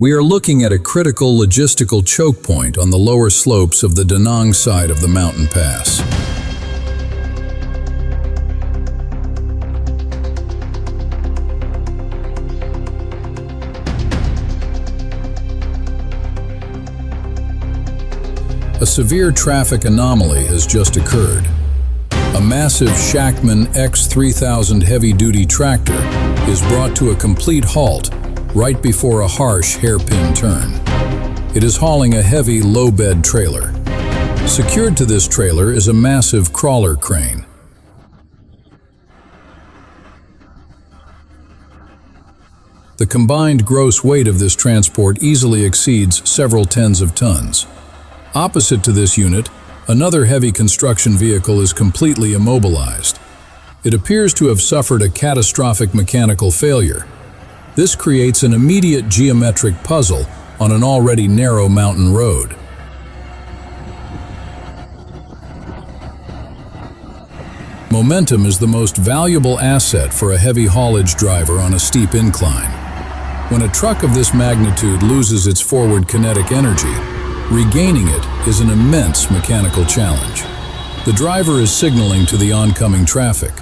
We are looking at a critical logistical choke point on the lower slopes of the Da Nang side of the mountain pass. A severe traffic anomaly has just occurred. A massive Shacman X3000 heavy-duty tractor is brought to a complete halt right before a harsh hairpin turn. It is hauling a heavy, low-bed trailer. Secured to this trailer is a massive crawler crane. The combined gross weight of this transport easily exceeds several tens of tons. Opposite to this unit, another heavy construction vehicle is completely immobilized. It appears to have suffered a catastrophic mechanical failure. This creates an immediate geometric puzzle on an already narrow mountain road. Momentum is the most valuable asset for a heavy haulage driver on a steep incline. When a truck of this magnitude loses its forward kinetic energy, regaining it is an immense mechanical challenge. The driver is signaling to the oncoming traffic.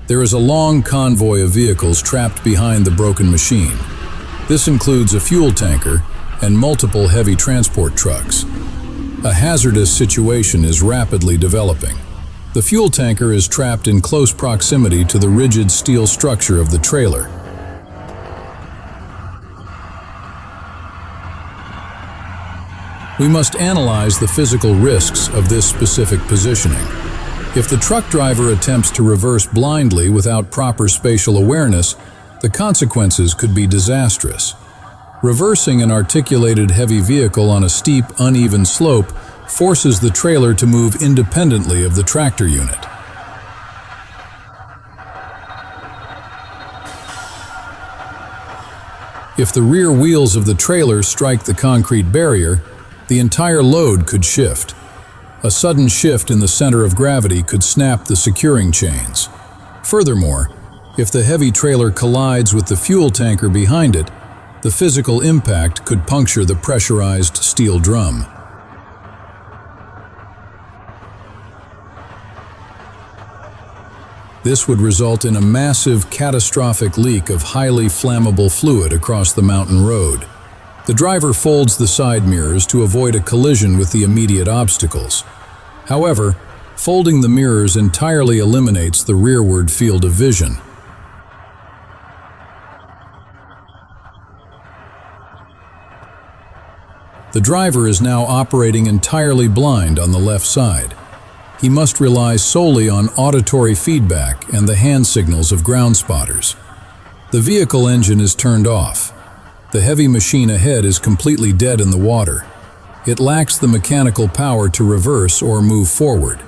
There is a long convoy of vehicles trapped behind the broken machine. This includes a fuel tanker and multiple heavy transport trucks. A hazardous situation is rapidly developing. The fuel tanker is trapped in close proximity to the rigid steel structure of the trailer. We must analyze the physical risks of this specific positioning. If the truck driver attempts to reverse blindly without proper spatial awareness, the consequences could be disastrous. Reversing an articulated heavy vehicle on a steep, uneven slope forces the trailer to move independently of the tractor unit. If the rear wheels of the trailer strike the concrete barrier, the entire load could shift. A sudden shift in the center of gravity could snap the securing chains. Furthermore, if the heavy trailer collides with the fuel tanker behind it, the physical impact could puncture the pressurized steel drum. This would result in a massive, catastrophic leak of highly flammable fluid across the mountain road. The driver folds the side mirrors to avoid a collision with the immediate obstacles. However, folding the mirrors entirely eliminates the rearward field of vision. The driver is now operating entirely blind on the left side. He must rely solely on auditory feedback and the hand signals of ground spotters. The vehicle engine is turned off. The heavy machine ahead is completely dead in the water. It lacks the mechanical power to reverse or move forward.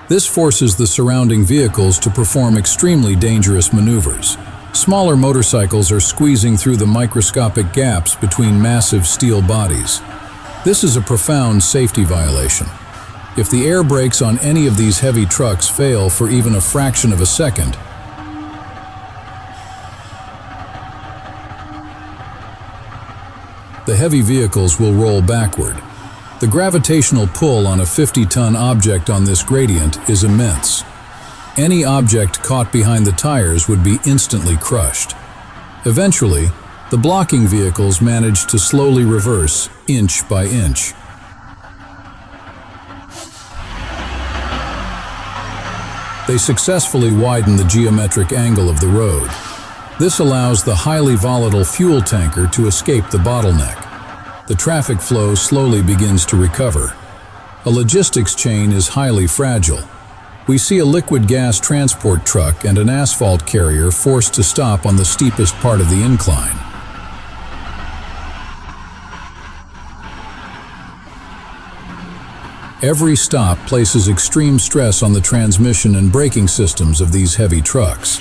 This forces the surrounding vehicles to perform extremely dangerous maneuvers. Smaller motorcycles are squeezing through the microscopic gaps between massive steel bodies. This is a profound safety violation. If the air brakes on any of these heavy trucks fail for even a fraction of a second, the heavy vehicles will roll backward. The gravitational pull on a 50-ton object on this gradient is immense. Any object caught behind the tires would be instantly crushed. Eventually, the blocking vehicles manage to slowly reverse, inch by inch. They successfully widen the geometric angle of the road. This allows the highly volatile fuel tanker to escape the bottleneck. The traffic flow slowly begins to recover. A logistics chain is highly fragile. We see a liquid gas transport truck and an asphalt carrier forced to stop on the steepest part of the incline. Every stop places extreme stress on the transmission and braking systems of these heavy trucks.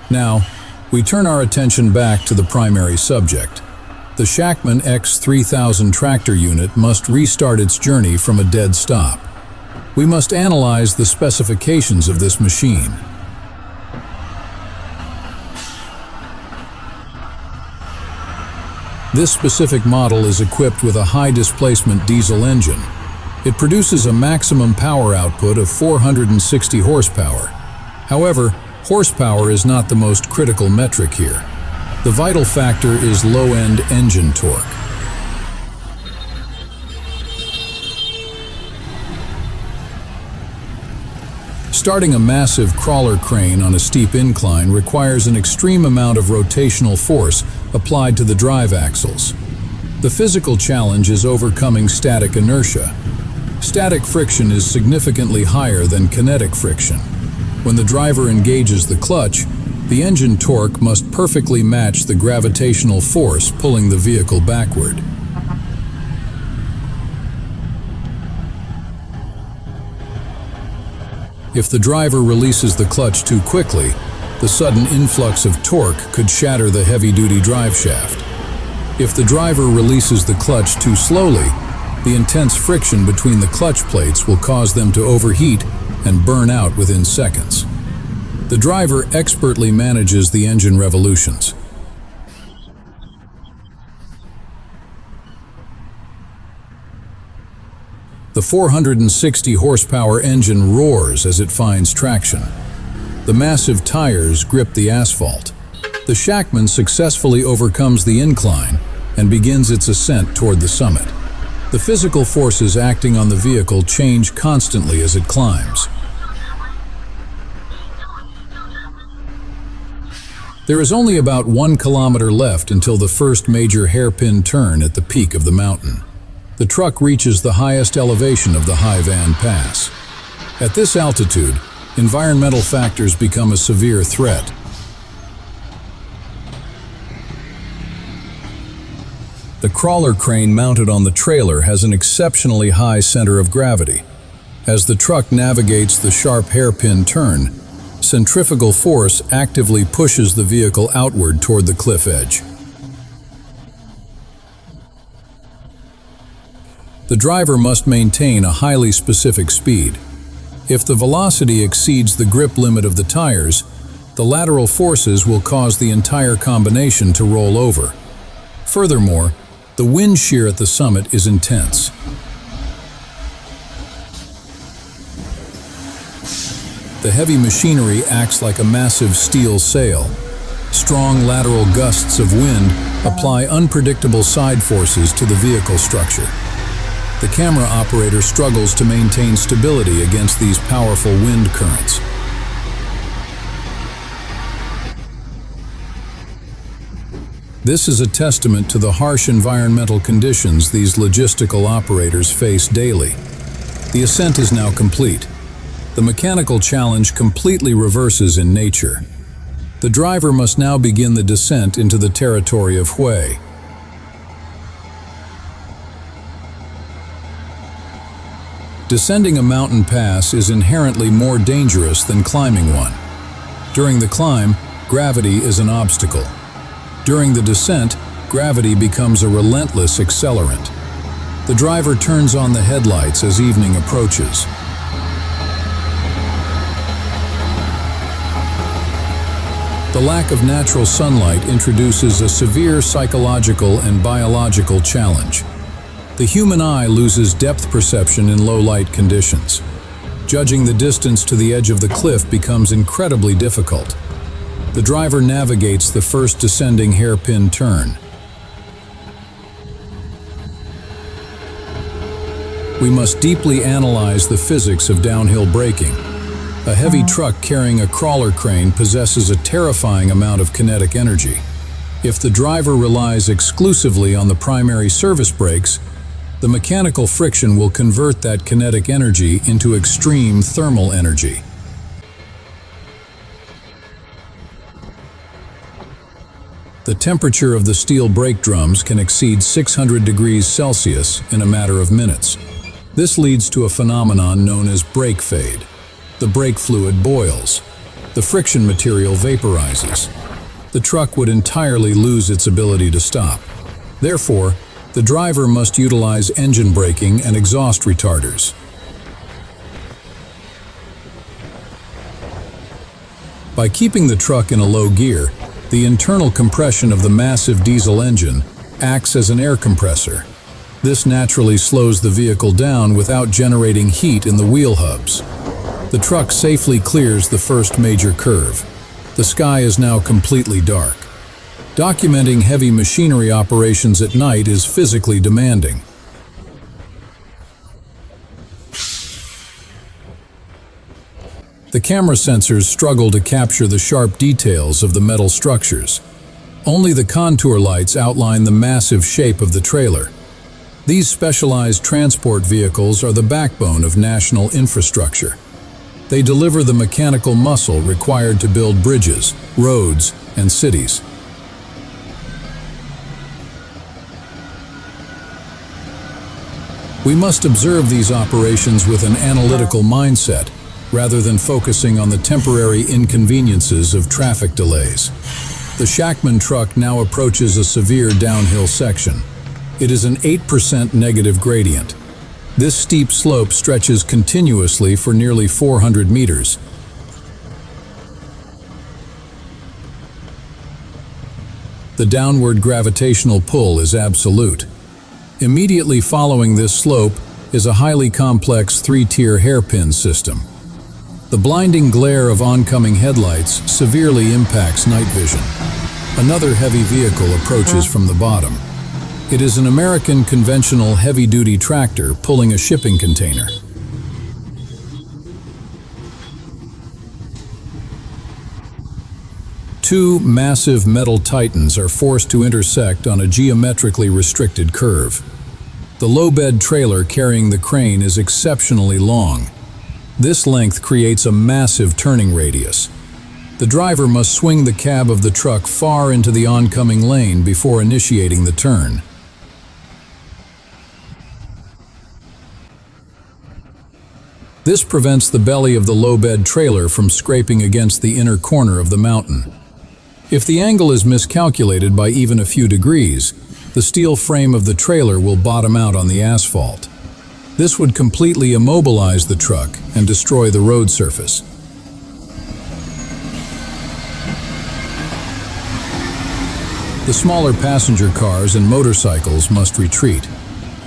Now, we turn our attention back to the primary subject. The Shacman X3000 tractor unit must restart its journey from a dead stop. We must analyze the specifications of this machine. This specific model is equipped with a high-displacement diesel engine. It produces a maximum power output of 460 horsepower. However, horsepower is not the most critical metric here. The vital factor is low-end engine torque. Starting a massive crawler crane on a steep incline requires an extreme amount of rotational force applied to the drive axles. The physical challenge is overcoming static inertia. Static friction is significantly higher than kinetic friction. When the driver engages the clutch, the engine torque must perfectly match the gravitational force pulling the vehicle backward. If the driver releases the clutch too quickly, the sudden influx of torque could shatter the heavy-duty driveshaft. If the driver releases the clutch too slowly, the intense friction between the clutch plates will cause them to overheat and burn out within seconds. The driver expertly manages the engine revolutions. The 460 horsepower engine roars as it finds traction. The massive tires grip the asphalt. The Shacman successfully overcomes the incline and begins its ascent toward the summit. The physical forces acting on the vehicle change constantly as it climbs. There is only about 1 kilometer left until the first major hairpin turn at the peak of the mountain. The truck reaches the highest elevation of the High Van Pass. At this altitude, environmental factors become a severe threat. The crawler crane mounted on the trailer has an exceptionally high center of gravity. As the truck navigates the sharp hairpin turn, centrifugal force actively pushes the vehicle outward toward the cliff edge. The driver must maintain a highly specific speed. If the velocity exceeds the grip limit of the tires, the lateral forces will cause the entire combination to roll over. Furthermore, the wind shear at the summit is intense. The heavy machinery acts like a massive steel sail. Strong lateral gusts of wind apply unpredictable side forces to the vehicle structure. The camera operator struggles to maintain stability against these powerful wind currents. This is a testament to the harsh environmental conditions these logistical operators face daily. The ascent is now complete. The mechanical challenge completely reverses in nature. The driver must now begin the descent into the territory of Hui. Descending a mountain pass is inherently more dangerous than climbing one. During the climb, gravity is an obstacle. During the descent, gravity becomes a relentless accelerant. The driver turns on the headlights as evening approaches. The lack of natural sunlight introduces a severe psychological and biological challenge. The human eye loses depth perception in low light conditions. Judging the distance to the edge of the cliff becomes incredibly difficult. The driver navigates the first descending hairpin turn. We must deeply analyze the physics of downhill braking. A heavy truck carrying a crawler crane possesses a terrifying amount of kinetic energy. If the driver relies exclusively on the primary service brakes, the mechanical friction will convert that kinetic energy into extreme thermal energy. The temperature of the steel brake drums can exceed 600 degrees Celsius in a matter of minutes. This leads to a phenomenon known as brake fade. The brake fluid boils. The friction material vaporizes. The truck would entirely lose its ability to stop. Therefore, the driver must utilize engine braking and exhaust retarders. By keeping the truck in a low gear, the internal compression of the massive diesel engine acts as an air compressor. This naturally slows the vehicle down without generating heat in the wheel hubs. The truck safely clears the first major curve. The sky is now completely dark. Documenting heavy machinery operations at night is physically demanding. The camera sensors struggle to capture the sharp details of the metal structures. Only the contour lights outline the massive shape of the trailer. These specialized transport vehicles are the backbone of national infrastructure. They deliver the mechanical muscle required to build bridges, roads, and cities. We must observe these operations with an analytical mindset, rather than focusing on the temporary inconveniences of traffic delays. The Shacman truck now approaches a severe downhill section. It is an 8% negative gradient. This steep slope stretches continuously for nearly 400 meters. The downward gravitational pull is absolute. Immediately following this slope is a highly complex three-tier hairpin system. The blinding glare of oncoming headlights severely impacts night vision. Another heavy vehicle approaches from the bottom. It is an American conventional heavy-duty tractor pulling a shipping container. Two massive metal titans are forced to intersect on a geometrically restricted curve. The low-bed trailer carrying the crane is exceptionally long. This length creates a massive turning radius. The driver must swing the cab of the truck far into the oncoming lane before initiating the turn. This prevents the belly of the low-bed trailer from scraping against the inner corner of the mountain. If the angle is miscalculated by even a few degrees, the steel frame of the trailer will bottom out on the asphalt. This would completely immobilize the truck and destroy the road surface. The smaller passenger cars and motorcycles must retreat.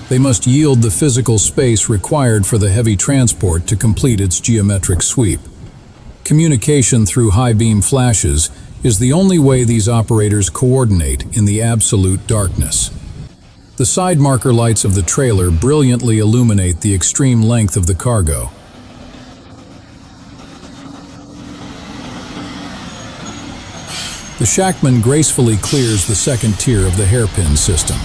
They must yield the physical space required for the heavy transport to complete its geometric sweep. Communication through high-beam flashes is the only way these operators coordinate in the absolute darkness. The side marker lights of the trailer brilliantly illuminate the extreme length of the cargo. The Shacman gracefully clears the second tier of the hairpin system.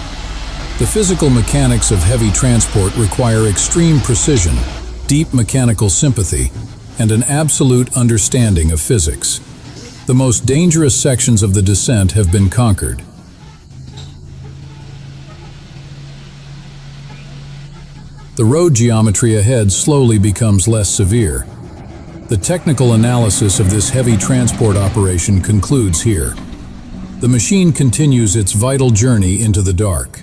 The physical mechanics of heavy transport require extreme precision, deep mechanical sympathy, and an absolute understanding of physics. The most dangerous sections of the descent have been conquered. The road geometry ahead slowly becomes less severe. The technical analysis of this heavy transport operation concludes here. The machine continues its vital journey into the dark.